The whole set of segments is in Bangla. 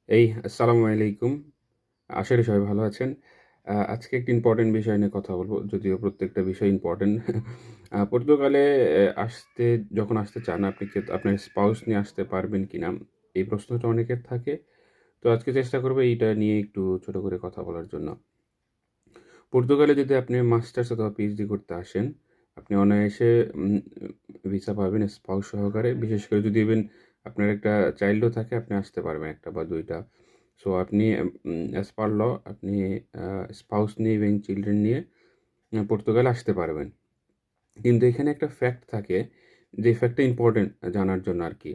আসসালামু আলাইকুম। আশা করি সবাই ভালো আছেন। আজকে একটি ইম্পোর্টেন্ট বিষয় নিয়ে কথা বলব। যদিও প্রত্যেকটা বিষয় ইম্পোর্টেন্ট। পর্তুগালে আসতে যখন আসতে চান আপনি কি আপনার স্পাউস নিয়ে আসতে পারবেন কিনা? এই প্রশ্নটা অনেকের থাকে। তো আজকে চেষ্টা করব এইটা নিয়ে একটু ছোট করে কথা বলার জন্য। পর্তুগালে যদি আপনি মাস্টার্স অথবা পিএইচডি করতে আসেন, আপনি অনায়াসে ভিসা পাবেন স্পাউস সহকারে। বিশেষ করে যদি ইভেন আপনার একটা চাইল্ডও থাকে আপনি আসতে পারবেন ১ টা বা ২ টা। সো আপনি অ্যাজ পার ল আপনি স্পাউস নিয়ে এবং চিলড্রেন নিয়ে পর্তুগালে আসতে পারবেন। কিন্তু এখানে একটা ফ্যাক্ট থাকে, যে ফ্যাক্টটা ইম্পোর্টেন্ট জানার জন্য আরকি।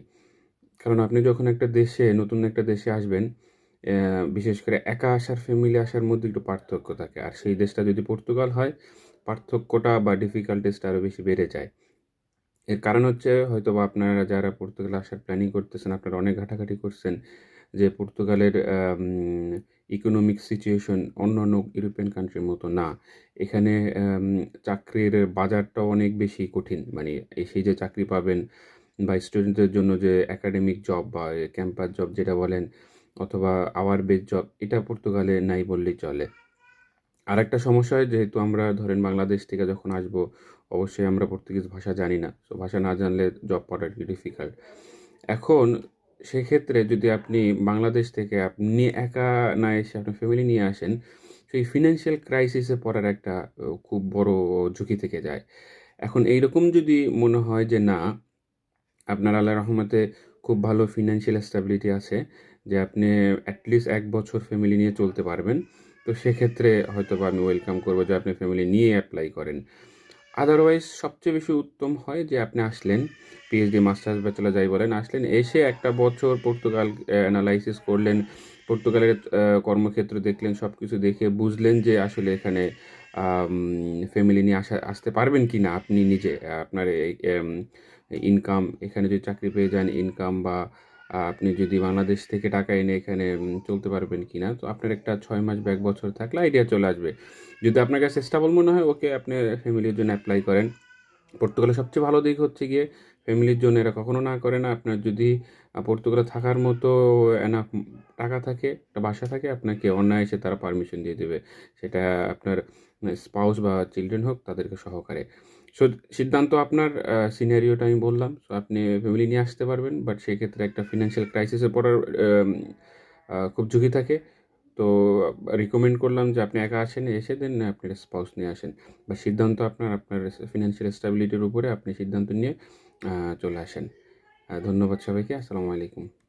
কারণ আপনি যখন একটা দেশে নতুন একটা দেশে আসবেন, বিশেষ করে একা আসার, ফ্যামিলি আসার মধ্যে একটু পার্থক্য থাকে। আর সেই দেশটা যদি পর্তুগাল হয়, পার্থক্যটা বা ডিফিকাল্টিসটা আরো বেশি বেড়ে যায়। এর কারণ হচ্ছে হয়তোবা আপনারা যারা পর্তুগালে আসার প্ল্যানিং করতেছেন, আপনারা অনেক ঘাটাঘাটি করছেন যে পর্তুগালের ইকোনমিক সিচুয়েশন অন্যান্য ইউরোপিয়ান কান্ট্রির মতো না। এখানে চাকরির বাজারটাও অনেক বেশি কঠিন। মানে সেই যে চাকরি পাবেন বা স্টুডেন্টদের জন্য যে একাডেমিক জব বা ক্যাম্পাস জব যেটা বলেন, অথবা আওয়ার বেস জব, এটা পর্তুগালে নাই বললেই চলে। আরেকটা সমস্যা হয়, যেহেতু আমরা ধরেন বাংলাদেশ থেকে যখন আসবো, অবশ্যই আমরা পর্তুগিজ ভাষা জানি না। সো ভাষা না জানলে জব পাওয়াটা একটু ডিফিকাল্ট। এখন সেক্ষেত্রে যদি আপনি বাংলাদেশ থেকে আপনি একা না এসে আপনার ফ্যামিলি নিয়ে আসেন, সেই ফিন্যান্সিয়াল ক্রাইসিসে পড়ার একটা খুব বড় ঝুঁকি থেকে যায়। এখন এইরকম যদি মনে হয় যে না, আপনার আল্লাহর রহমতে খুব ভালো ফিন্যান্সিয়াল স্ট্যাবিলিটি আছে, যে আপনি এট লিস্ট ১ বছর ফ্যামিলি নিয়ে চলতে পারবেন। তো সেক্ষেত্রে হয়তোবা আমি ওয়েলকাম করব যে আপনি ফ্যামিলি নিয়ে এপ্লাই করেন। আদারওয়াইজ সবচেয়ে বেশি উত্তম হয় যে আপনি আসলেন, পিএইচডি, মাস্টার্স, ব্যাচেলর যাই বলেন, আসলেন, এসে ১ টা বছর পর্তুগাল এনালাইসিস করলেন। পর্তুগালের কর্মক্ষেত্র দেখলেন, সবকিছু দেখে বুঝলেন যে আসলে এখানে আম ফ্যামিলি নিয়ে আসতে পারবেন কিনা আপনি নিজে। আপনার এই ইনকাম, এখানে যদি চাকরি পেয়ে যান, ইনকাম বা আপনি যদি বাংলাদেশ থেকে টাকা এনে এখানে চলতে পারবেন কিনা। তো আপনার একটা ৬ মাস বা ১ বছর থাকলে আইডিয়া চলে আসবে। যদি আপনার কাছে স্টেবল মনে হয়, ওকে, আপনি ফ্যামিলির জন্য এপ্লাই করেন। পর্তুগালের সবচেয়ে ভালো দিক হচ্ছে গিয়ে ফ্যামিলির জন্য এরা কখনো না করে না। আপনার যদি পর্তুগালে থাকার মতো এনাফ টাকা থাকে, একটা বাসা থাকে, আপনাকে অনায়াসে তারা পারমিশন দিয়ে দেবে। সেটা আপনার স্পাউস বা চিলড্রেন হোক, তাদেরকে সহকারে। সো সিদ্ধান্ত আপনার, সিনারিওটা আমি বললাম। সো আপনি ফ্যামিলি নিয়ে আসতে পারবেন। বাট সেক্ষেত্রে একটা ফিন্যান্সিয়াল ক্রাইসিসে পড়ার খুব ঝুঁকি থাকে। তো রিকমেন্ড করলাম যে আপনি একা আসেন, এসে দেন আপনার স্পাউস নিয়ে আসেন। বা সিদ্ধান্ত আপনার, আপনার ফিন্যান্সিয়াল স্ট্যাবিলিটির উপরে আপনি সিদ্ধান্ত নিয়ে চলে আসেন। ধন্যবাদ সবাইকে। আসসালামু আলাইকুম।